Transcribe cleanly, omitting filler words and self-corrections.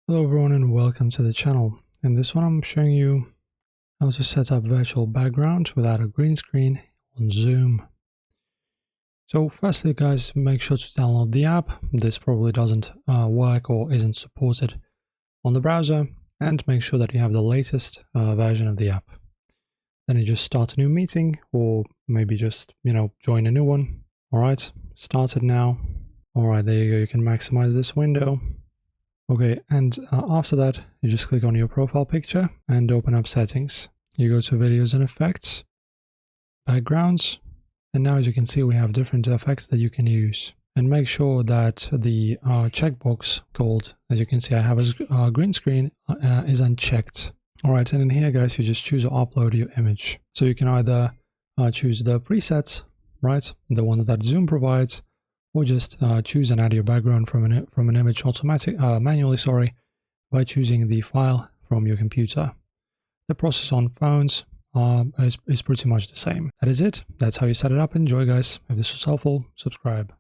Hello everyone and welcome to the channel. In this one I'm showing you how to set up virtual background without a green screen on Zoom. So firstly guys, make sure to download the app. This probably doesn't work or isn't supported on the browser, and make sure that you have the latest version of the app. Then you just start a new meeting, or maybe just join a new one. Alright, start it now. Alright, there you go, you can maximize this window. Okay, and after that, you just click on your profile picture and open up settings. You go to videos and effects, backgrounds, and now as you can see, we have different effects that you can use. And make sure that the checkbox called, as you can see, I have a green screen is unchecked. Alright, and in here guys, you just choose to upload your image. So you can either choose the presets, right, the ones that Zoom provides, or just choose and add your background from an image manually, by choosing the file from your computer. The process on phones is pretty much the same. That is it. That's how you set it up. Enjoy guys. If this was helpful, subscribe.